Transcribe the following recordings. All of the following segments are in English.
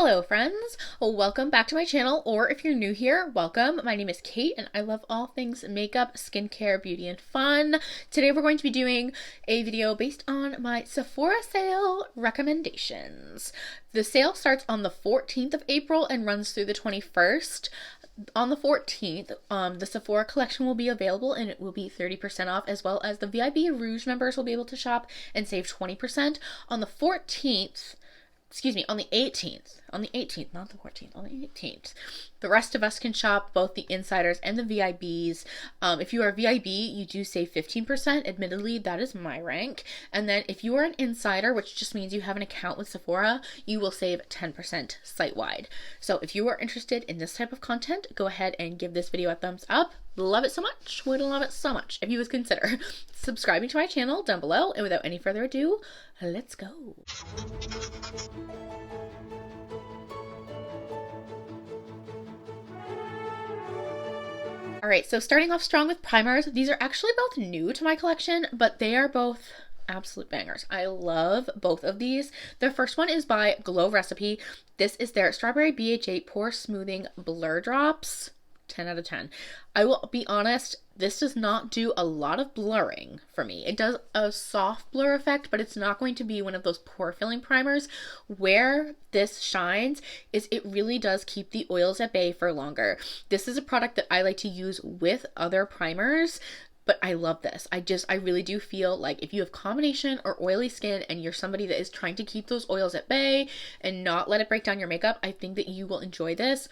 Hello friends, welcome back to my channel, or if you're new here, welcome. My name is Kate and I love all things makeup, skincare, beauty, and fun. Today we're going to be doing a video based on my Sephora sale recommendations. The sale starts on the 14th of April and runs through the 21st. On the 14th, the Sephora collection will be available and it will be 30% off, as well as the VIP Rouge members will be able to shop and save 20%. On the 14th, on the 18th, not the 14th, on the 18th. The rest of us can shop, both the insiders and the VIBs. If you are a VIB, you do save 15%. Admittedly, that is my rank. And then if you are an insider, which just means you have an account with Sephora, you will save 10% site-wide. So if you are interested in this type of content, go ahead and give this video a thumbs up. Love it so much. Would love it so much if you would consider subscribing to my channel down below. And without any further ado, let's go. Alright, so starting off strong with primers. These are actually both new to my collection, but they are both absolute bangers. I love both of these. The first one is by Glow Recipe. This is their Strawberry BH8 Pore Smoothing Blur Drops. 10 out of 10. I will be honest, this does not do a lot of blurring for me. It does a soft blur effect, but it's not going to be one of those pore filling primers. Where this shines is it really does keep the oils at bay for longer. This is a product that I like to use with other primers, but I love this. I really do feel like if you have combination or oily skin and you're somebody that is trying to keep those oils at bay and not let it break down your makeup, I think that you will enjoy this.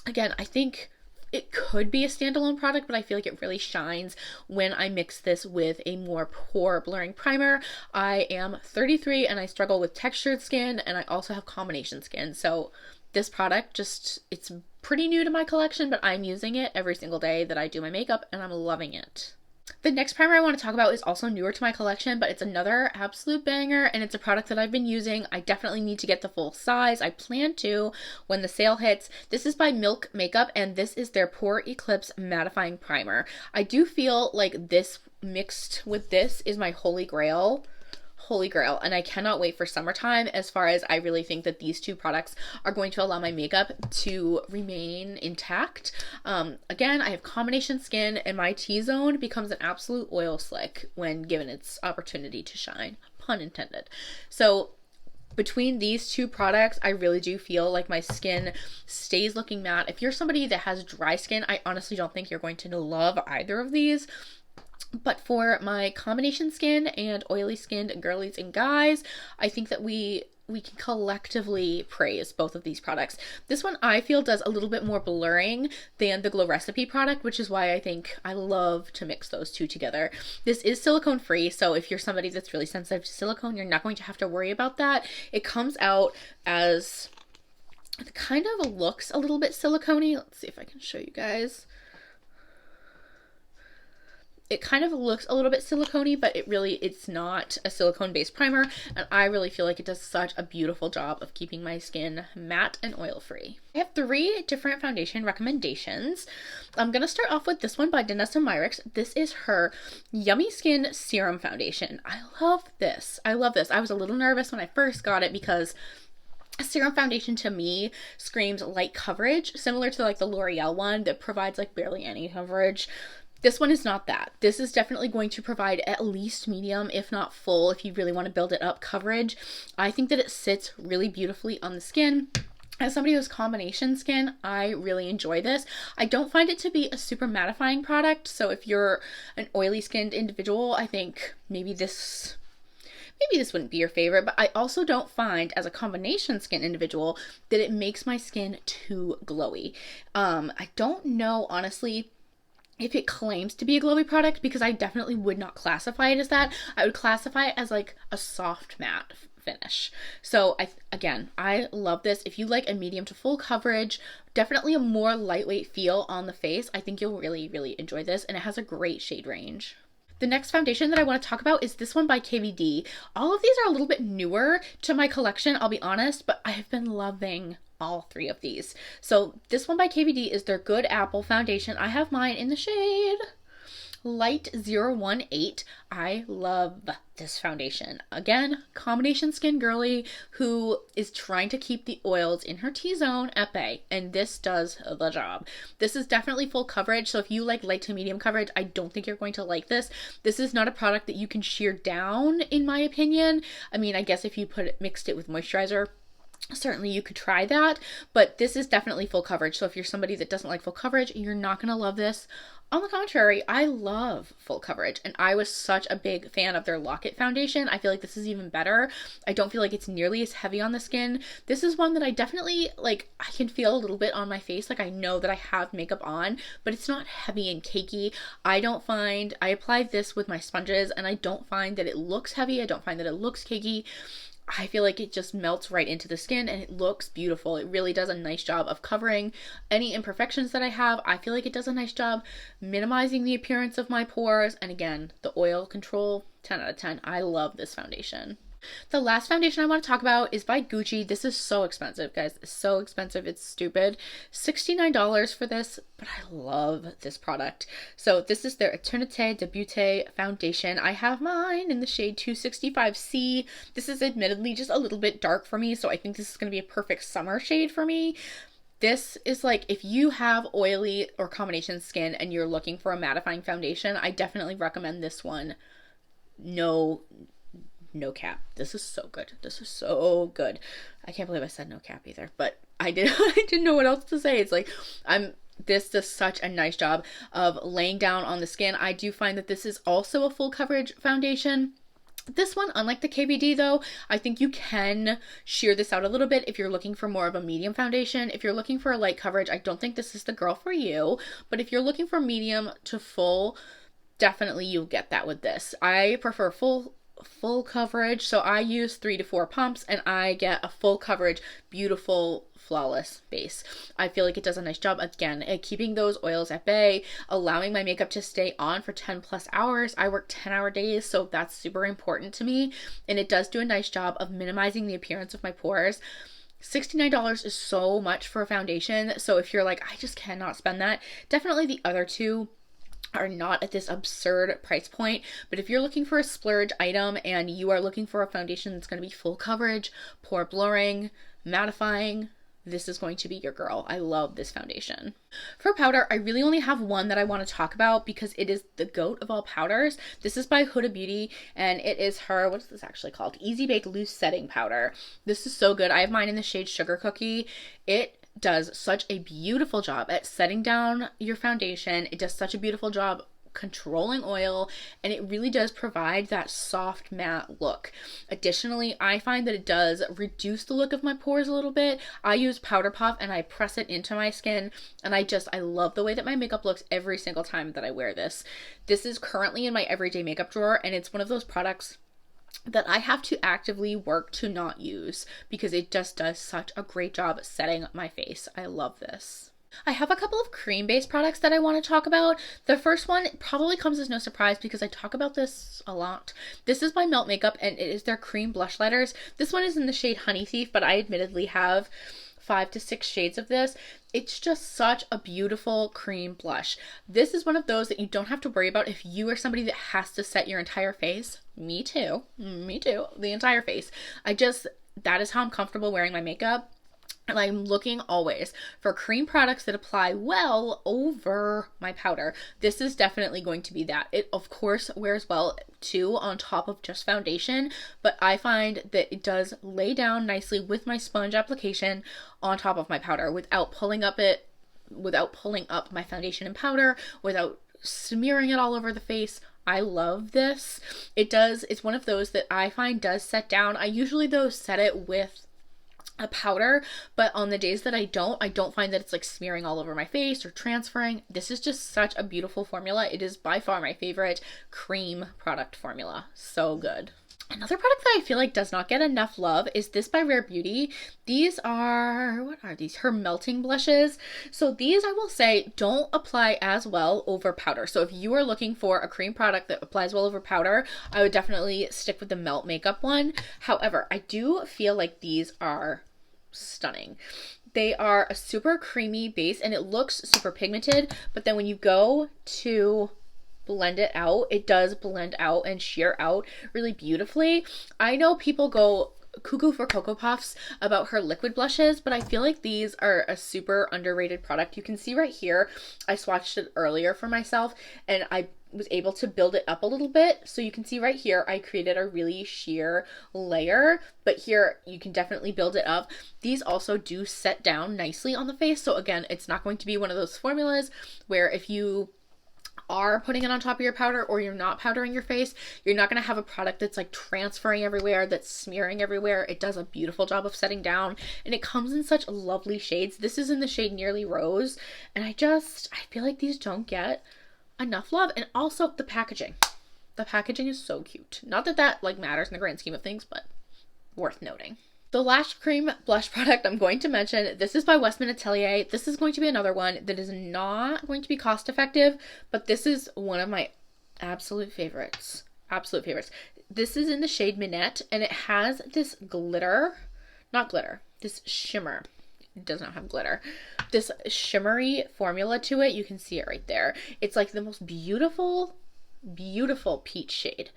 Again, I think it could be a standalone product, but I feel like it really shines when I mix this with a more pore blurring primer. I am 33 and I struggle with textured skin, and I also have combination skin. So this product it's pretty new to my collection, but I'm using it every single day that I do my makeup and I'm loving it. The next primer I want to talk about is also newer to my collection, but it's another absolute banger, and it's a product that I've been using. I definitely need to get the full size. I plan to when the sale hits. This is by Milk Makeup, and this is their Pore Eclipse Mattifying Primer. I do feel like this mixed with this is my holy grail, and I cannot wait for summertime, as far as I really think that these two products are going to allow my makeup to remain intact. Again, I have combination skin and my T-zone becomes an absolute oil slick when given its opportunity to shine, pun intended. So between these two products, I really do feel like my skin stays looking matte. If you're somebody that has dry skin, I honestly don't think you're going to love either of these. But for my combination skin and oily skinned girlies and guys, I think that we can collectively praise both of these products. This one I feel does a little bit more blurring than the Glow Recipe product, which is why I think I love to mix those two together. This is silicone free, so if you're somebody that's really sensitive to silicone, you're not going to have to worry about that. It comes out as, it kind of looks a little bit silicone-y. Let's see if I can show you guys. It kind of looks a little bit silicone-y, but it's not a silicone-based primer, and I really feel like it does such a beautiful job of keeping my skin matte and oil-free. I have 3 different foundation recommendations. I'm going to start off with this one by Danessa Myricks. This is her Yummy Skin Serum Foundation. I love this. I was a little nervous when I first got it because a serum foundation to me screams light coverage, similar to like the L'Oreal one that provides like barely any coverage. This one is not that. This is definitely going to provide at least medium, if not full, if you really want to build it up, coverage. I think that it sits really beautifully on the skin. As somebody who has combination skin, I really enjoy this. I don't find it to be a super mattifying product, so if you're an oily skinned individual, I think maybe this wouldn't be your favorite, but I also don't find, as a combination skin individual, that it makes my skin too glowy. I don't know, honestly, if it claims to be a glowy product, because I definitely would not classify it as that. I would classify it as like a soft matte finish. So I love this. If you like a medium to full coverage, definitely a more lightweight feel on the face, I think you'll really, really enjoy this, and it has a great shade range. The next foundation that I want to talk about is this one by KVD. All of these are a little bit newer to my collection, I'll be honest, but I have been loving all 3 of these. So this one by KVD is their Good Apple foundation. I have mine in the shade Light 018. I love this foundation. Again, combination skin girly who is trying to keep the oils in her T-zone at bay, and this does the job. This is definitely full coverage, so if you like light to medium coverage, I don't think you're going to like this. This is not a product that you can sheer down, in my opinion. I mean, I guess if you mixed it with moisturizer, certainly you could try that, but this is definitely full coverage. So if you're somebody that doesn't like full coverage, you're not going to love this. On the contrary, I love full coverage, and I was such a big fan of their Lock-It foundation. I feel like this is even better. I don't feel like it's nearly as heavy on the skin. This is one that I definitely, like, I can feel a little bit on my face. Like, I know that I have makeup on, but it's not heavy and cakey. I apply this with my sponges, and I don't find that it looks heavy. I don't find that it looks cakey. I feel like it just melts right into the skin and it looks beautiful. It really does a nice job of covering any imperfections that I have. I feel like it does a nice job minimizing the appearance of my pores. And again, the oil control, 10 out of 10. I love this foundation. The last foundation I want to talk about is by Gucci. This is so expensive, guys. It's so expensive. It's stupid. $69 for this, but I love this product. So this is their Eternité de Beaute foundation. I have mine in the shade 265C. This is admittedly just a little bit dark for me, so I think this is going to be a perfect summer shade for me. This is like, if you have oily or combination skin and you're looking for a mattifying foundation, I definitely recommend this one. No cap. This is so good. This is so good. I can't believe I said no cap either, but I didn't know what else to say. It's like, this does such a nice job of laying down on the skin. I do find that this is also a full coverage foundation. This one, unlike the KVD though, I think you can sheer this out a little bit if you're looking for more of a medium foundation. If you're looking for a light coverage, I don't think this is the girl for you, but if you're looking for medium to full, definitely you'll get that with this. I prefer full coverage, so I use 3 to 4 pumps and I get a full coverage, beautiful, flawless base. I feel like it does a nice job again at keeping those oils at bay, allowing my makeup to stay on for 10 plus hours. I work 10-hour days, so that's super important to me, and it does do a nice job of minimizing the appearance of my pores. $69 is so much for a foundation, so if you're like, I just cannot spend that, definitely the other two are not at this absurd price point. But if you're looking for a splurge item and you are looking for a foundation that's going to be full coverage, pore blurring, mattifying, this is going to be your girl. I love this foundation. For powder, I really only have one that I want to talk about because it is the goat of all powders. This is by Huda Beauty, and it is her, what is this actually called? Easy Bake Loose Setting Powder. This is so good. I have mine in the shade Sugar Cookie. It does such a beautiful job at setting down your foundation. It does such a beautiful job controlling oil, and it really does provide that soft matte look. Additionally, I find that it does reduce the look of my pores a little bit. I use powder puff and I press it into my skin, and I love the way that my makeup looks every single time that I wear this. This is currently in my everyday makeup drawer, and it's one of those products that I have to actively work to not use because it just does such a great job setting my face. I love this. I have a couple of cream-based products that I want to talk about. The first one probably comes as no surprise because I talk about this a lot. This is by Melt Makeup, and it is their cream blush lighters. This one is in the shade Honey Thief, but I admittedly have 5 to 6 shades of this. It's just such a beautiful cream blush. This is one of those that you don't have to worry about if you are somebody that has to set your entire face. Me too, the entire face. That is how I'm comfortable wearing my makeup. And I'm looking always for cream products that apply well over my powder. This is definitely going to be that. It, of course, wears well too on top of just foundation, but I find that it does lay down nicely with my sponge application on top of my powder without pulling up my foundation and powder, without smearing it all over the face. I love this. It's one of those that I find does set down. I usually though set it with a powder, but on the days that I don't find that it's like smearing all over my face or transferring. This is just such a beautiful formula. It is by far my favorite cream product formula. So good. Another product that I feel like does not get enough love is this by Rare Beauty. These are, what are these? Her melting blushes. So these, I will say, don't apply as well over powder. So if you are looking for a cream product that applies well over powder, I would definitely stick with the Melt Makeup one. However, I do feel like these are stunning. They are a super creamy base and it looks super pigmented, but then when you go to blend it out. It does blend out and sheer out really beautifully. I know people go cuckoo for Cocoa Puffs about her liquid blushes, but I feel like these are a super underrated product. You can see right here, I swatched it earlier for myself and I was able to build it up a little bit. So you can see right here, I created a really sheer layer, but here you can definitely build it up. These also do set down nicely on the face. So again, it's not going to be one of those formulas where if you are putting it on top of your powder or you're not powdering your face, you're not going to have a product that's like transferring everywhere, that's smearing everywhere. It does a beautiful job of setting down and it comes in such lovely shades. This is in the shade Nearly Rose and I feel like these don't get enough love. And also the packaging. The packaging is so cute. Not that that like matters in the grand scheme of things, but worth noting. The last cream blush product I'm going to mention, this is by Westman Atelier. This is going to be another one that is not going to be cost effective, but this is one of my absolute favorites. Absolute favorites. This is in the shade Minette, and it has this glitter, not glitter, this shimmer. It does not have glitter. This shimmery formula to it. You can see it right there. It's like the most beautiful peach shade.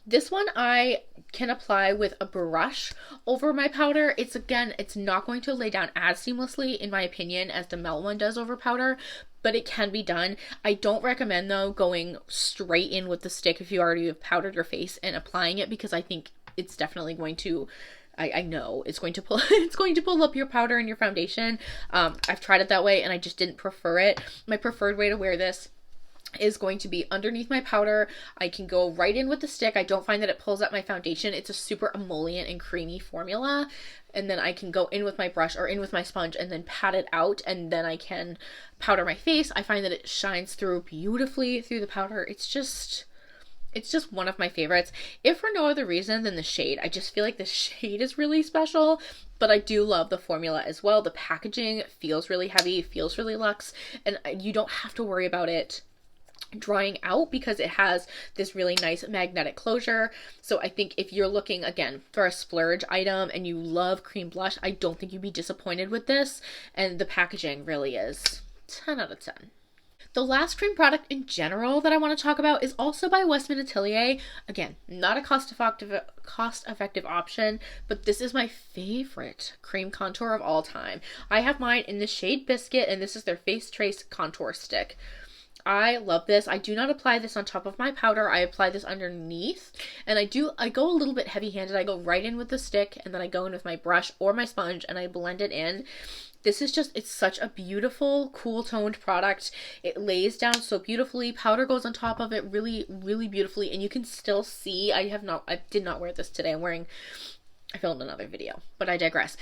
This one I can apply with a brush over my powder. It's not going to lay down as seamlessly in my opinion as the Melt one does over powder, but it can be done. I don't recommend though going straight in with the stick if you already have powdered your face and applying it, because I think it's definitely going to I know it's going to pull it's going to pull up your powder and your foundation. I've tried it that way and I just didn't prefer it. My preferred way to wear this is going to be underneath my powder. I can go right in with the stick. I don't find that it pulls up my foundation. It's a super emollient and creamy formula. And then I can go in with my brush or in with my sponge and then pat it out, and then I can powder my face. I find that it shines through beautifully through the powder. It's just one of my favorites. If for no other reason than the shade. I just feel like the shade is really special, but I do love the formula as well. The packaging feels really heavy, feels really luxe, and you don't have to worry about it drying out because it has this really nice magnetic closure. So I think if you're looking again for a splurge item and you love cream blush, I don't think you'd be disappointed with this. And the packaging really is 10 out of 10. The last cream product in general that I want to talk about is also by Westman Atelier. Again, not a cost-effective option, but this is my favorite cream contour of all time. I have mine in the shade Biscuit, and this is their Face Trace Contour Stick. I love this. I do not apply this on top of my powder. I apply this underneath, and I go a little bit heavy-handed. I go right in with the stick, and then I go in with my brush or my sponge, and I blend it in. This is it's such a beautiful, cool toned product. It lays down so beautifully. Powder goes on top of it really, really beautifully, and you can still see, I did not wear this today. I filmed another video, but I digress.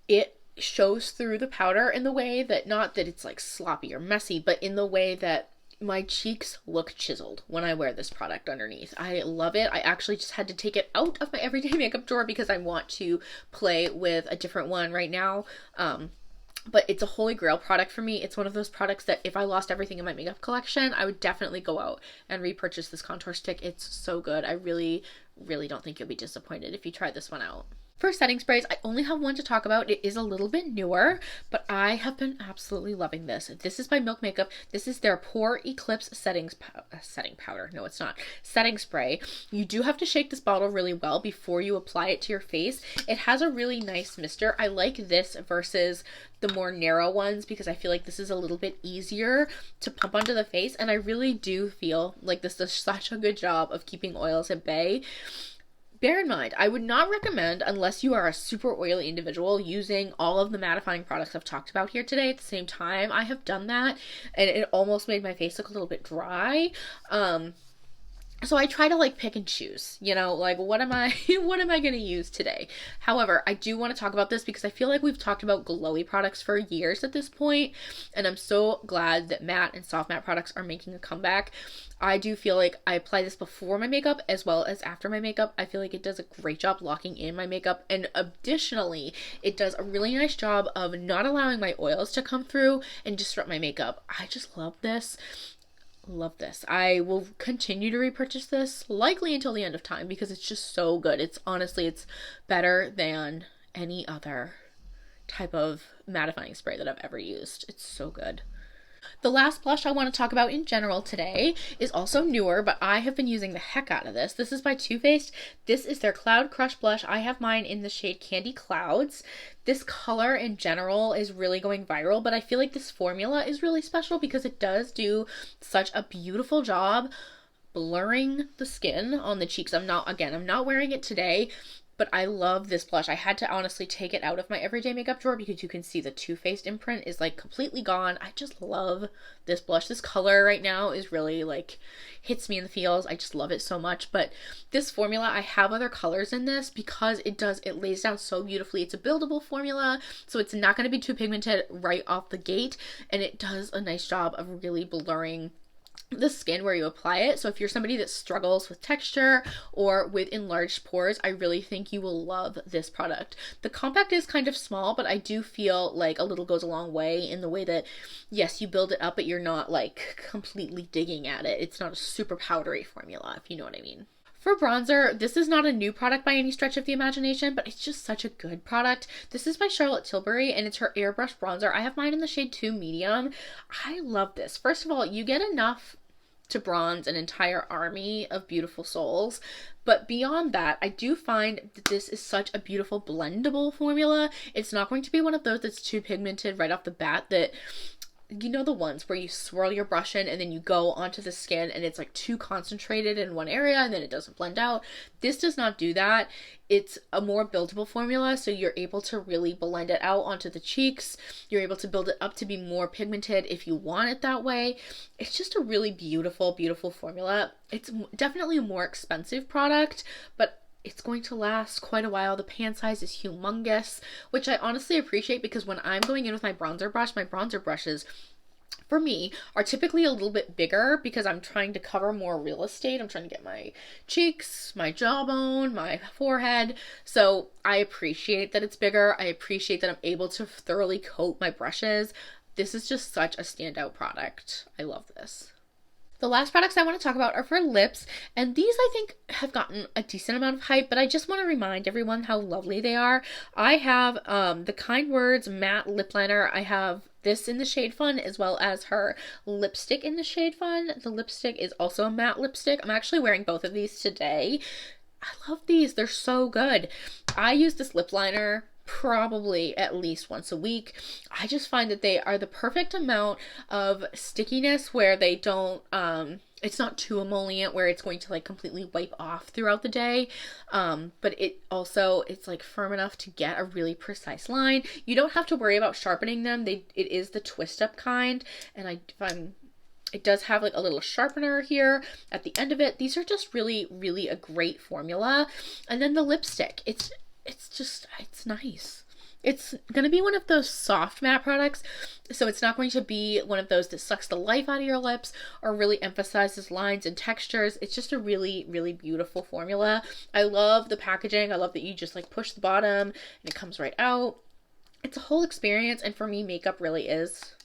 It shows through the powder in the way that, not that it's like sloppy or messy, but in the way that my cheeks look chiseled when I wear this product underneath. I love it. I actually just had to take it out of my everyday makeup drawer because I want to play with a different one right now. But it's a holy grail product for me. It's one of those products that if I lost everything in my makeup collection, I would definitely go out and repurchase this contour stick. It's so good. I really, really don't think you'll be disappointed if you try this one out. For setting sprays, I only have one to talk about. It is a little bit newer, but I have been absolutely loving this. This is by Milk Makeup. This is their Pore Eclipse setting powder. No, it's not. Setting spray. You do have to shake this bottle really well before you apply it to your face. It has a really nice mister. I like this versus the more narrow ones because I feel like this is a little bit easier to pump onto the face, and I really do feel like this does such a good job of keeping oils at bay. Bear in mind, I would not recommend, unless you are a super oily individual, using all of the mattifying products I've talked about here today at the same time. I have done that, and it almost made my face look a little bit dry. So I try to like pick and choose, you know, like what am I going to use today? However, I do want to talk about this because I feel like we've talked about glowy products for years at this point, and I'm so glad that matte and soft matte products are making a comeback. I do feel like I apply this before my makeup as well as after my makeup. I feel like it does a great job locking in my makeup, and additionally, it does a really nice job of not allowing my oils to come through and disrupt my makeup. I just love this. Love this. I will continue to repurchase this likely until the end of time because it's just so good. It's better than any other type of mattifying spray that I've ever used. It's so good. The last blush I want to talk about in general today is also newer, but I have been using the heck out of this. This is by Too Faced. This is their Cloud Crush blush. I have mine in the shade Candy Clouds. This color in general is really going viral, but I feel like this formula is really special because it does do such a beautiful job blurring the skin on the cheeks. I'm not wearing it today, but I love this blush. I had to honestly take it out of my everyday makeup drawer because you can see the Too Faced imprint is like completely gone. I just love this blush. This color right now is really like hits me in the feels. I just love it so much. But this formula, I have other colors in this because it lays down so beautifully. It's a buildable formula, so it's not going to be too pigmented right off the gate, and it does a nice job of really blurring the skin where you apply it. So if you're somebody that struggles with texture or with enlarged pores, I really think you will love this product. The compact is kind of small, but I do feel like a little goes a long way in the way that, yes, you build it up, but you're not like completely digging at it. It's not a super powdery formula, if you know what I mean. For bronzer, this is not a new product by any stretch of the imagination, but it's just such a good product. This is by Charlotte Tilbury, and it's her Airbrush Bronzer. I have mine in the shade 2 Medium. I love this. First of all, you get enough to bronze an entire army of beautiful souls, but beyond that, I do find that this is such a beautiful blendable formula. It's not going to be one of those that's too pigmented right off the bat, that you know, the ones where you swirl your brush in and then you go onto the skin and it's like too concentrated in one area and then it doesn't blend out. This does not do that. It's a more buildable formula, so you're able to really blend it out onto the cheeks. You're able to build it up to be more pigmented if you want it that way. It's just a really beautiful, beautiful formula. It's definitely a more expensive product, but it's going to last quite a while. The pan size is humongous, which I honestly appreciate because when I'm going in with my bronzer brushes for me are typically a little bit bigger because I'm trying to cover more real estate. I'm trying to get my cheeks, my jawbone, my forehead. So I appreciate that it's bigger. I appreciate that I'm able to thoroughly coat my brushes. This is just such a standout product. I love this. The last products I want to talk about are for lips, and these I think have gotten a decent amount of hype, but I just want to remind everyone how lovely they are. I have the Kind Words matte lip liner. I have this in the shade Fun, as well as her lipstick in the shade Fun. The lipstick is also a matte lipstick. I'm actually wearing both of these today. I love these. They're so good. I use this lip liner probably at least once a week. I just find that they are the perfect amount of stickiness where they don't it's not too emollient where it's going to like completely wipe off throughout the day, but it's like firm enough to get a really precise line. You don't have to worry about sharpening them. It is the twist up kind, and it does have like a little sharpener here at the end of it. These are just really, really a great formula. And then the lipstick, it's nice. It's going to be one of those soft matte products, so it's not going to be one of those that sucks the life out of your lips or really emphasizes lines and textures. It's just a really, really beautiful formula. I love the packaging. I love that you just like push the bottom and it comes right out. It's a whole experience, and for me, makeup really is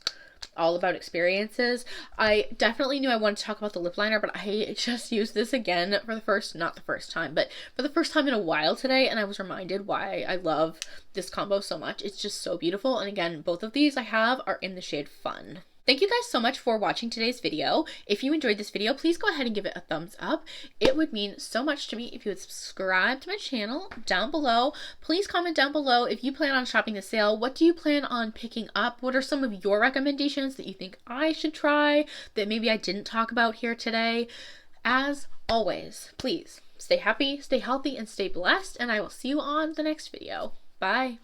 all about experiences. I definitely knew I wanted to talk about the lip liner, but I just used this again for the first time in a while today, and I was reminded why I love this combo so much. It's just so beautiful. And again, both of these I have are in the shade Fun. Thank you guys so much for watching today's video. If you enjoyed this video, please go ahead and give it a thumbs up. It would mean so much to me if you would subscribe to my channel down below. Please comment down below if you plan on shopping the sale. What do you plan on picking up? What are some of your recommendations that you think I should try that maybe I didn't talk about here today? As always, please stay happy, stay healthy, and stay blessed, and I will see you on the next video. Bye.